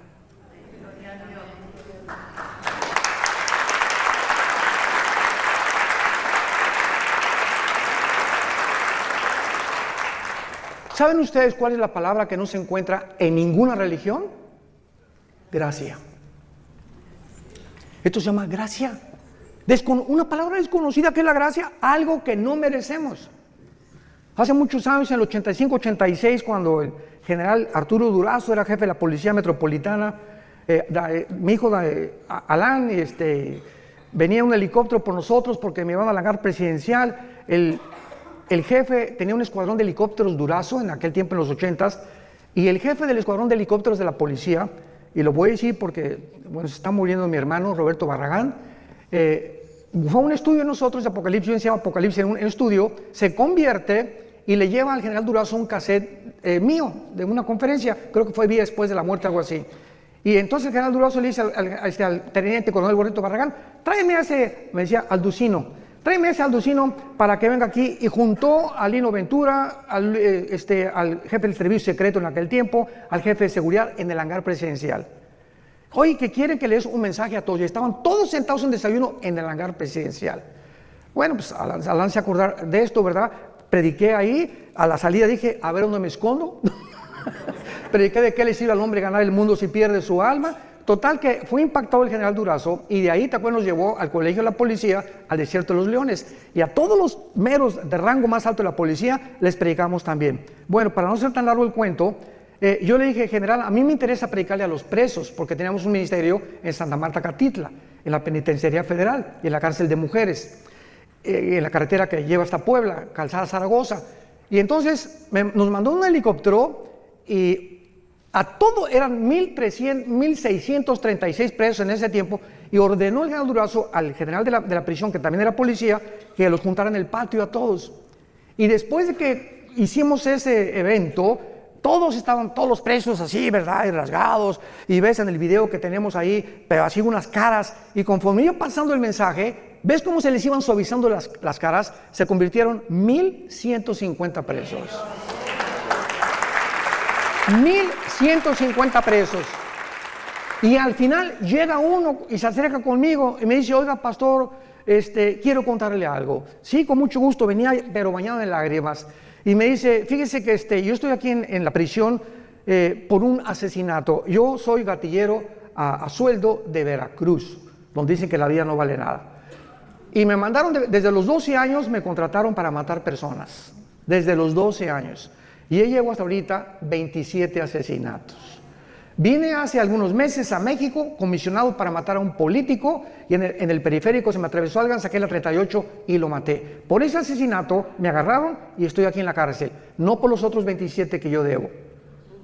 S1: ¿Saben ustedes cuál es la palabra que no se encuentra en ninguna religión? Gracia. Esto se llama gracia. Una palabra desconocida que es la gracia, algo que no merecemos. Hace muchos años, en el 85-86, cuando el general Arturo Durazo era jefe de la Policía Metropolitana, mi hijo Alan, venía un helicóptero por nosotros porque me iban al hangar presidencial. El jefe tenía un escuadrón de helicópteros Durazo en aquel tiempo, en los 80s, y el jefe del escuadrón de helicópteros de la policía, y lo voy a decir porque se está muriendo mi hermano Roberto Barragán, fue un estudio de nosotros de Apocalipsis, yo enseñaba Apocalipsis en un estudio, se convierte y le lleva al general Durazo un cassette mío, de una conferencia, creo que fue día después de la muerte, algo así. Y entonces el general Durazo le dice al teniente coronel Roberto Barragán, tráeme a ese, me decía, Alducino, tráeme a ese Alducino para que venga aquí, y juntó a Lino Ventura, al jefe del servicio secreto en aquel tiempo, al jefe de seguridad en el hangar presidencial. Oye, que quieren que le des un mensaje a todos, y estaban todos sentados en desayuno en el hangar presidencial. Bueno, pues Alan se acordar de esto, ¿verdad? Prediqué ahí, a la salida dije, a ver dónde me escondo. Prediqué de qué le sirve al hombre ganar el mundo si pierde su alma. Total que fue impactado el general Durazo, y de ahí, ¿te acuerdas? Nos llevó al colegio de la policía, al desierto de los leones, y a todos los meros de rango más alto de la policía les predicamos también. Bueno, para no ser tan largo el cuento, yo le dije, general, a mí me interesa predicarle a los presos, porque teníamos un ministerio en Santa Marta, Catitla, en la penitenciaría federal y en la cárcel de mujeres, en la carretera que lleva hasta Puebla, Calzada Zaragoza. Y entonces nos mandó un helicóptero, y a todo eran 1,636 presos en ese tiempo, y ordenó el general Durazo al general de la prisión, que también era policía, que los juntara en el patio a todos. Y después de que hicimos ese evento, todos los presos así, ¿verdad? Y rasgados, y ves en el video que tenemos ahí, pero así unas caras, y conforme iba pasando el mensaje, ves cómo se les iban suavizando las caras, se convirtieron 1,150 presos. 1,150 presos. Y al final llega uno y se acerca conmigo y me dice, oiga, pastor, quiero contarle algo. Sí, con mucho gusto, venía pero bañado en lágrimas. Y me dice, fíjese que yo estoy aquí en la prisión por un asesinato. Yo soy gatillero a sueldo de Veracruz, donde dicen que la vida no vale nada. Y me mandaron, desde los 12 años me contrataron para matar personas. Desde los 12 años. Y yo llevo hasta ahorita 27 asesinatos. Vine hace algunos meses a México, comisionado para matar a un político, y en el periférico se me atravesó alguien, saqué la 38 y lo maté. Por ese asesinato me agarraron y estoy aquí en la cárcel, no por los otros 27 que yo debo.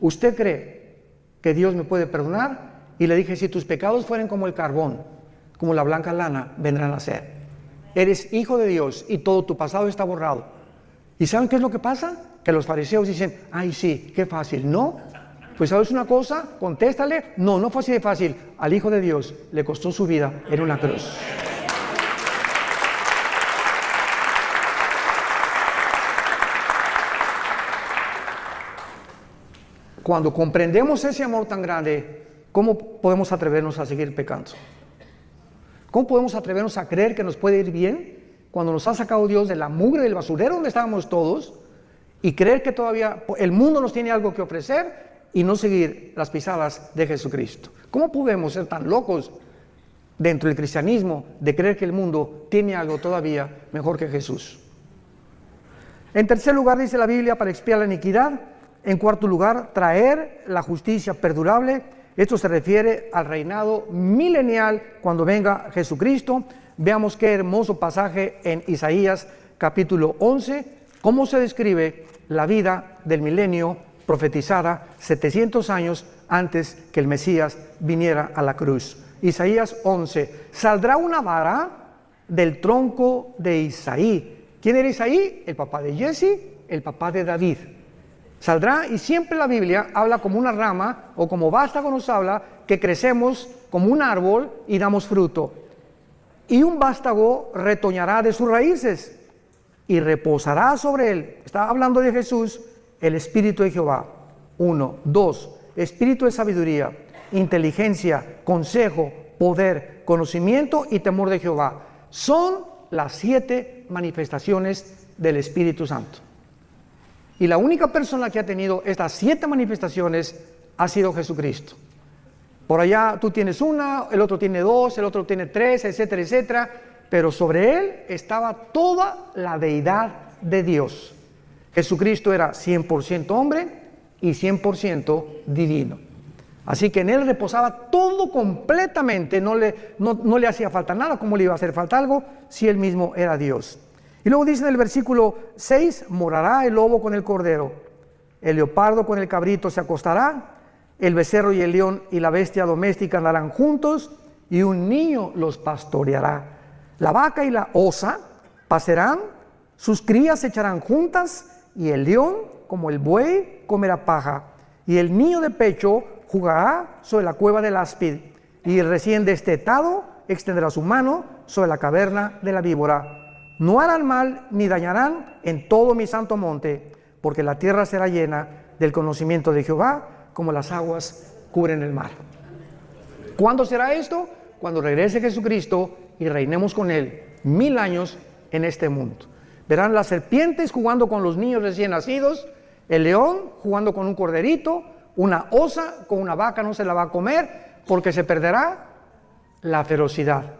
S1: ¿Usted cree que Dios me puede perdonar? Y le dije, si tus pecados fueren como el carbón, como la blanca lana, vendrán a ser. Eres hijo de Dios y todo tu pasado está borrado. ¿Y saben qué es lo que pasa? Que los fariseos dicen, ay sí, qué fácil. No, pues ¿sabes una cosa? Contéstale, no fue así de fácil. Al Hijo de Dios le costó su vida en una cruz. Cuando comprendemos ese amor tan grande, ¿cómo podemos atrevernos a seguir pecando? ¿Cómo podemos atrevernos a creer que nos puede ir bien cuando nos ha sacado Dios de la mugre del basurero donde estábamos todos, y creer que todavía el mundo nos tiene algo que ofrecer y no seguir las pisadas de Jesucristo? ¿Cómo podemos ser tan locos dentro del cristianismo de creer que el mundo tiene algo todavía mejor que Jesús? En tercer lugar, dice la Biblia, para expiar la iniquidad. En cuarto lugar, traer la justicia perdurable. Esto se refiere al reinado milenial cuando venga Jesucristo. Veamos qué hermoso pasaje en Isaías capítulo 11, cómo se describe la vida del milenio profetizada 700 años antes que el Mesías viniera a la cruz. Isaías 11, saldrá una vara del tronco de Isaí. ¿Quién era Isaí? El papá de Jesse, el papá de David. Saldrá, y siempre la Biblia habla como una rama, o como vástago nos habla, que crecemos como un árbol y damos fruto. Y un vástago retoñará de sus raíces y reposará sobre él. Está hablando de Jesús, el Espíritu de Jehová. 1, 2, Espíritu de sabiduría, inteligencia, consejo, poder, conocimiento y temor de Jehová. Son las 7 manifestaciones del Espíritu Santo. Y la única persona que ha tenido estas 7 manifestaciones ha sido Jesucristo. Por allá tú tienes una, el otro tiene 2, el otro tiene 3, etcétera, etcétera. Pero sobre él estaba toda la deidad de Dios. Jesucristo era 100% hombre y 100% divino. Así que en él reposaba todo completamente, no le hacía falta nada. ¿Cómo le iba a hacer falta algo si él mismo era Dios? Y luego dice en el versículo 6, morará el lobo con el cordero, el leopardo con el cabrito se acostará, el becerro y el león y la bestia doméstica andarán juntos, y un niño los pastoreará. La vaca y la osa pasarán, sus crías se echarán juntas, y el león, como el buey, comerá paja, y el niño de pecho jugará sobre la cueva del áspid, y el recién destetado extenderá su mano sobre la caverna de la víbora. No harán mal ni dañarán en todo mi santo monte, porque la tierra será llena del conocimiento de Jehová, como las aguas cubren el mar. ¿Cuándo será esto? Cuando regrese Jesucristo y reinemos con él 1000 años en este mundo. Verán las serpientes jugando con los niños recién nacidos, el león jugando con un corderito, una osa con una vaca no se la va a comer porque se perderá la ferocidad.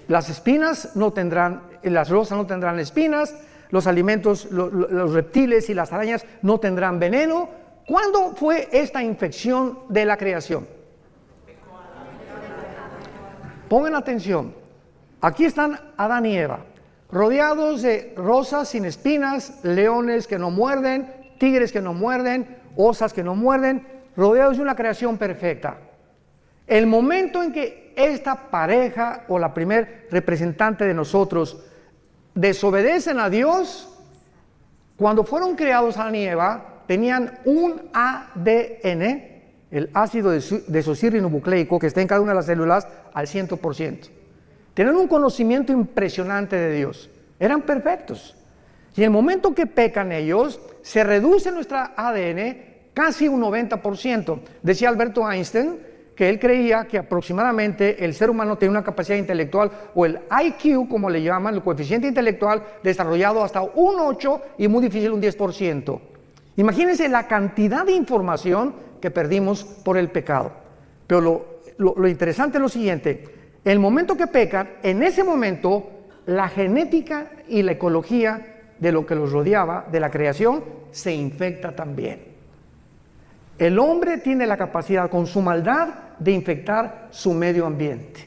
S1: Las espinas no tendrán, las rosas no tendrán espinas, los alimentos, los reptiles y las arañas no tendrán veneno. ¿Cuándo fue esta infección de la creación? Pongan atención. Aquí están Adán y Eva, rodeados de rosas sin espinas, leones que no muerden, tigres que no muerden, osas que no muerden, rodeados de una creación perfecta. El momento en que esta pareja o la primer representante de nosotros desobedecen a Dios, cuando fueron creados Adán y Eva, tenían un ADN, el ácido desoxirribonucleico, que está en cada una de las células al 100%. Tenían un conocimiento impresionante de Dios. Eran perfectos. Y en el momento que pecan ellos, se reduce nuestra ADN casi un 90%. Decía Alberto Einstein que él creía que aproximadamente el ser humano tiene una capacidad intelectual, o el IQ, como le llaman, el coeficiente intelectual, desarrollado hasta un 8 y muy difícil un 10%. Imagínense la cantidad de información que perdimos por el pecado. Pero lo interesante es lo siguiente: el momento que pecan, en ese momento la genética y la ecología de lo que los rodeaba, de la creación, se infecta también. El hombre tiene la capacidad con su maldad de infectar su medio ambiente.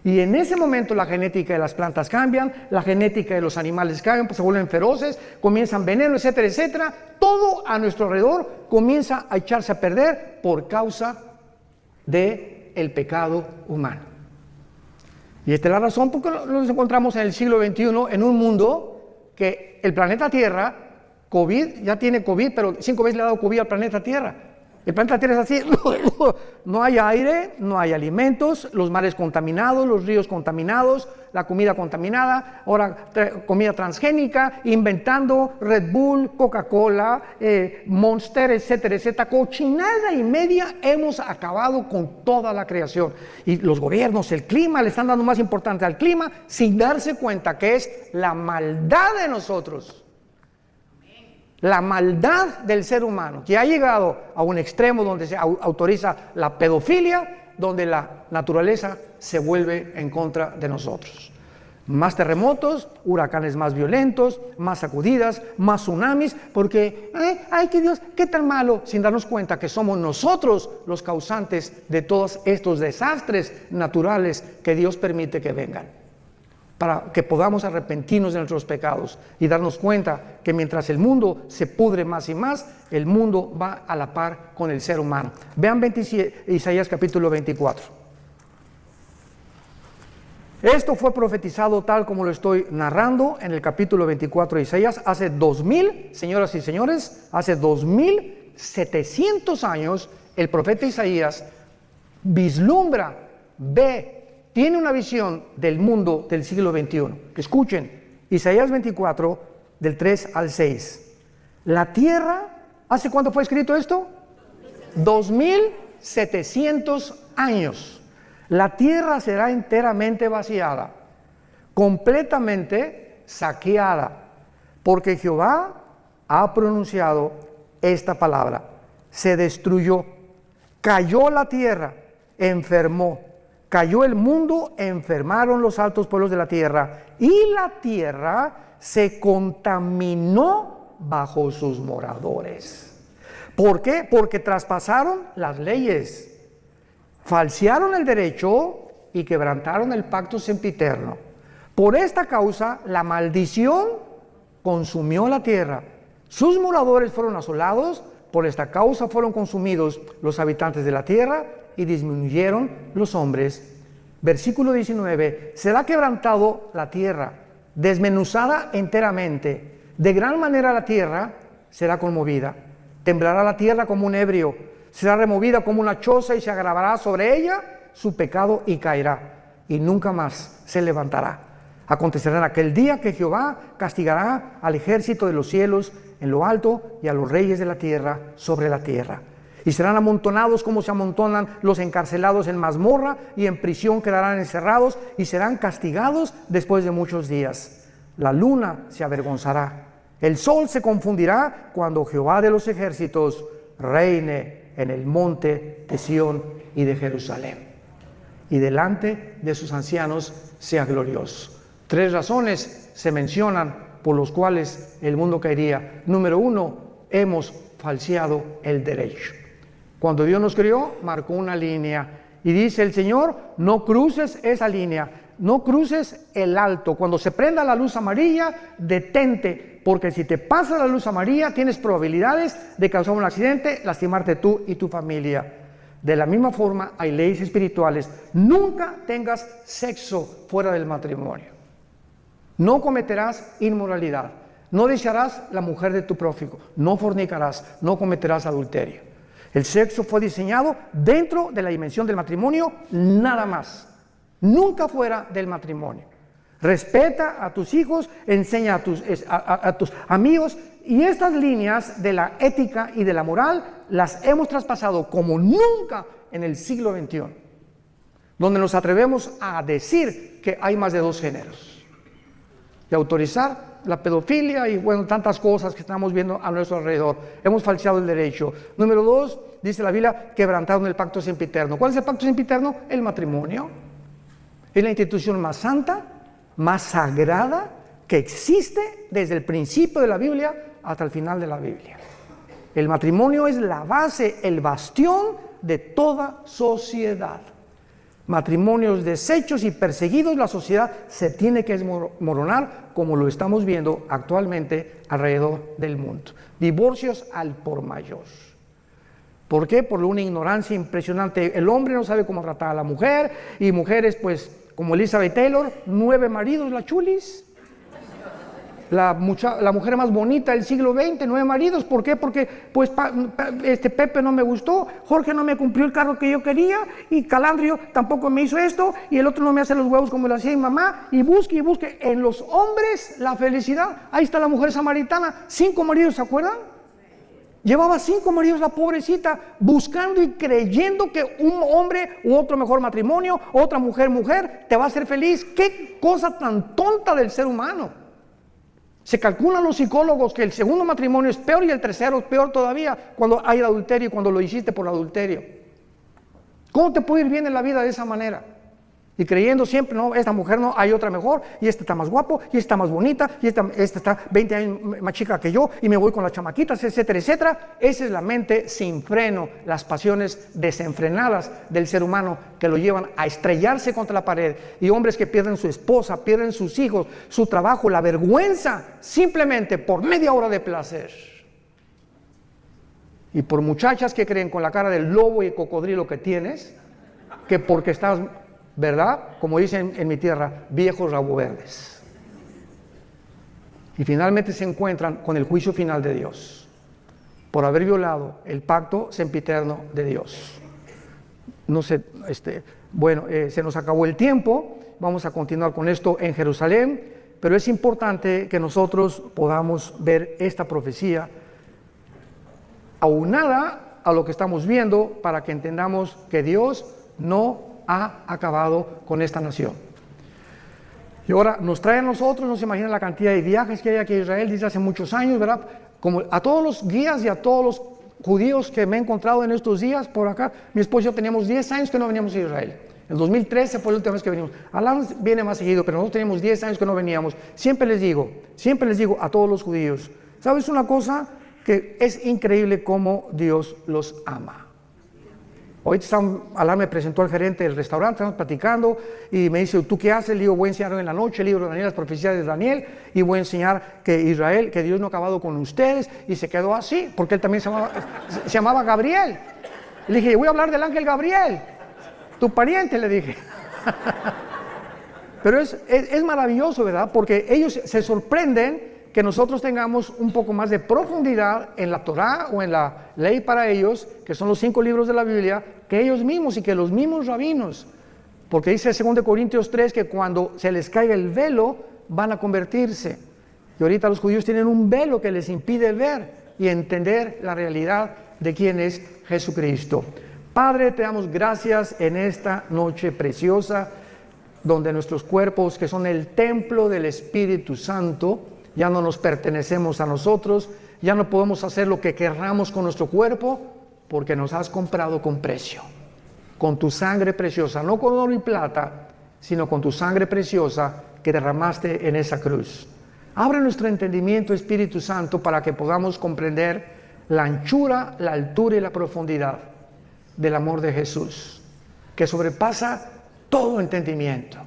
S1: Y en ese momento la genética de las plantas cambian, la genética de los animales cambian, pues se vuelven feroces, comienzan veneno, etcétera, etcétera. Todo a nuestro alrededor comienza a echarse a perder por causa del pecado humano. Y esta es la razón por la que nos encontramos en el siglo XXI en un mundo que el planeta Tierra, COVID, ya tiene COVID, pero 5 veces le ha dado COVID al planeta Tierra. El planeta Tierra es así, no hay aire, no hay alimentos, los mares contaminados, los ríos contaminados, la comida contaminada, ahora comida transgénica, inventando Red Bull, Coca-Cola, Monster, etcétera, etcétera. Cochinada y media hemos acabado con toda la creación. Y los gobiernos, el clima, le están dando más importancia al clima sin darse cuenta que es la maldad de nosotros. La maldad del ser humano, que ha llegado a un extremo donde se autoriza la pedofilia, donde la naturaleza se vuelve en contra de nosotros. Más terremotos, huracanes más violentos, más sacudidas, más tsunamis, porque, ay, que Dios, qué tan malo, sin darnos cuenta que somos nosotros los causantes de todos estos desastres naturales que Dios permite que vengan, para que podamos arrepentirnos de nuestros pecados y darnos cuenta que mientras el mundo se pudre más y más, el mundo va a la par con el ser humano. Vean Isaías capítulo 24. Esto fue profetizado tal como lo estoy narrando en el capítulo 24 de Isaías hace 2000, señoras y señores, hace 2700 años. El profeta Isaías vislumbra, ve, tiene una visión del mundo del siglo XXI. Escuchen, Isaías 24, del 3 al 6. La tierra, ¿hace cuánto fue escrito esto? 2700 años. La tierra será enteramente vaciada, completamente saqueada, porque Jehová ha pronunciado esta palabra. Se destruyó, cayó la tierra, enfermó, cayó el mundo, enfermaron los altos pueblos de la tierra, y la tierra se contaminó bajo sus moradores. ¿Por qué? Porque traspasaron las leyes, falsearon el derecho y quebrantaron el pacto sempiterno. Por esta causa, la maldición consumió la tierra. Sus moradores fueron asolados, por esta causa fueron consumidos los habitantes de la tierra y disminuyeron los hombres. Versículo 19, será quebrantado la tierra, desmenuzada enteramente. De gran manera la tierra será conmovida. Temblará la tierra como un ebrio, será removida como una choza y se agravará sobre ella su pecado y caerá, y nunca más se levantará. Acontecerá en aquel día que Jehová castigará al ejército de los cielos en lo alto y a los reyes de la tierra sobre la tierra. Y serán amontonados como se amontonan los encarcelados en mazmorra, y en prisión quedarán encerrados y serán castigados después de muchos días. La luna se avergonzará, el sol se confundirá cuando Jehová de los ejércitos reine en el monte de Sión y de Jerusalén, y delante de sus ancianos sea glorioso. 3 razones se mencionan por los cuales el mundo caería. Número 1, hemos falseado el derecho. Cuando Dios nos creó, marcó una línea y dice el Señor, no cruces esa línea, no cruces el alto. Cuando se prenda la luz amarilla, detente, porque si te pasa la luz amarilla, tienes probabilidades de causar un accidente, lastimarte tú y tu familia. De la misma forma, hay leyes espirituales. Nunca tengas sexo fuera del matrimonio. No cometerás inmoralidad. No desearás la mujer de tu prójimo. No fornicarás. No cometerás adulterio. El sexo fue diseñado dentro de la dimensión del matrimonio, nada más. Nunca fuera del matrimonio. Respeta a tus hijos, enseña a tus amigos, y estas líneas de la ética y de la moral las hemos traspasado como nunca en el siglo XXI, donde nos atrevemos a decir que hay más de 2 géneros y autorizar la pedofilia y bueno, tantas cosas que estamos viendo a nuestro alrededor. Hemos falseado el derecho. Número 2, dice la Biblia, quebrantaron el pacto sempiterno. ¿Cuál es el pacto sempiterno? El matrimonio. Es la institución más santa, más sagrada que existe desde el principio de la Biblia hasta el final de la Biblia. El matrimonio es la base, el bastión de toda sociedad. Matrimonios deshechos y perseguidos, la sociedad se tiene que desmoronar, como lo estamos viendo actualmente alrededor del mundo. Divorcios al por mayor. ¿Por qué? Por una ignorancia impresionante. El hombre no sabe cómo tratar a la mujer, y mujeres, pues, como Elizabeth Taylor, 9 maridos, la chulis. La mujer más bonita del siglo XX, 9 maridos. ¿Por qué? Porque pues Pepe no me gustó, Jorge no me cumplió el cargo que yo quería, y Calandrio tampoco me hizo esto, y el otro no me hace los huevos como lo hacía mi mamá, y busque en los hombres la felicidad. Ahí está la mujer samaritana, 5 maridos, ¿se acuerdan? Llevaba 5 maridos la pobrecita, buscando y creyendo que un hombre u otro mejor matrimonio, otra mujer, te va a hacer feliz. ¡Qué cosa tan tonta del ser humano! Se calculan los psicólogos que el segundo matrimonio es peor y el tercero es peor todavía cuando hay adulterio y cuando lo hiciste por adulterio. ¿Cómo te puede ir bien en la vida de esa manera? Y creyendo siempre, no, esta mujer no, hay otra mejor, y esta está más guapo, y esta más bonita, y esta está 20 años más chica que yo, y me voy con las chamaquitas, etcétera, etcétera. Esa es la mente sin freno, las pasiones desenfrenadas del ser humano que lo llevan a estrellarse contra la pared, y hombres que pierden su esposa, pierden sus hijos, su trabajo, la vergüenza, simplemente por media hora de placer. Y por muchachas que creen con la cara del lobo y el cocodrilo que tienes, que porque estás, ¿verdad? Como dicen en mi tierra, viejos rabo verdes. Y finalmente se encuentran con el juicio final de Dios por haber violado el pacto sempiterno de Dios. No sé, se nos acabó el tiempo. Vamos a continuar con esto en Jerusalén, pero es importante que nosotros podamos ver esta profecía aunada a lo que estamos viendo, para que entendamos que Dios no ha acabado con esta nación. Y ahora nos trae a nosotros, no se imaginan la cantidad de viajes que hay aquí a Israel desde hace muchos años, ¿verdad? como a todos los guías y a todos los judíos que me he encontrado en estos días por acá, mi esposo y yo teníamos 10 años que no veníamos a Israel. En 2013 fue la última vez que venimos. Alan viene más seguido, pero nosotros teníamos 10 años que no veníamos. Siempre les digo a todos los judíos, ¿sabes una cosa? Que es increíble cómo Dios los ama. Hoy Alan me presentó al gerente del restaurante, estamos platicando y me dice, ¿tú qué haces? Le digo, voy a enseñar hoy en la noche el libro de Daniel, las profecías de Daniel, y voy a enseñar que Israel, que Dios no ha acabado con ustedes, y se quedó así, porque él también se llamaba Gabriel. Le dije, voy a hablar del ángel Gabriel, tu pariente, le dije. Pero es maravilloso, ¿verdad? Porque ellos se sorprenden que nosotros tengamos un poco más de profundidad en la Torá o en la ley para ellos, que son los 5 libros de la Biblia, que ellos mismos y que los mismos rabinos. Porque dice 2 Corintios 3 que cuando se les caiga el velo van a convertirse. Y ahorita los judíos tienen un velo que les impide ver y entender la realidad de quién es Jesucristo. Padre, te damos gracias en esta noche preciosa, donde nuestros cuerpos, que son el templo del Espíritu Santo, ya no nos pertenecemos a nosotros, ya no podemos hacer lo que querramos con nuestro cuerpo, porque nos has comprado con precio, con tu sangre preciosa, no con oro y plata, sino con tu sangre preciosa que derramaste en esa cruz. Abre nuestro entendimiento, Espíritu Santo, para que podamos comprender la anchura, la altura y la profundidad del amor de Jesús, que sobrepasa todo entendimiento.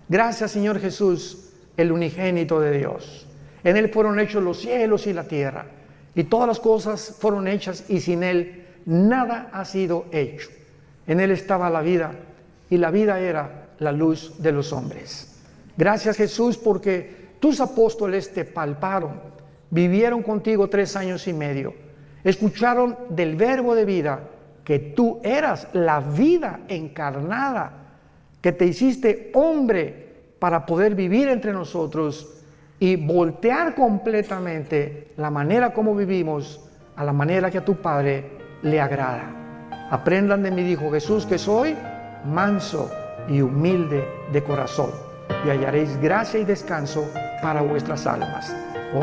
S1: Gracias, Señor Jesús, el unigénito de Dios. En Él fueron hechos los cielos y la tierra, y todas las cosas fueron hechas, y sin Él nada ha sido hecho. En Él estaba la vida, y la vida era la luz de los hombres. Gracias, Jesús, porque tus apóstoles te palparon, vivieron contigo 3 años y medio, escucharon del verbo de vida, que tú eras la vida encarnada, que te hiciste hombre para poder vivir entre nosotros y voltear completamente la manera como vivimos a la manera que a tu Padre le agrada. Aprendan de mí, dijo Jesús, que soy manso y humilde de corazón, y hallaréis gracia y descanso para vuestras almas.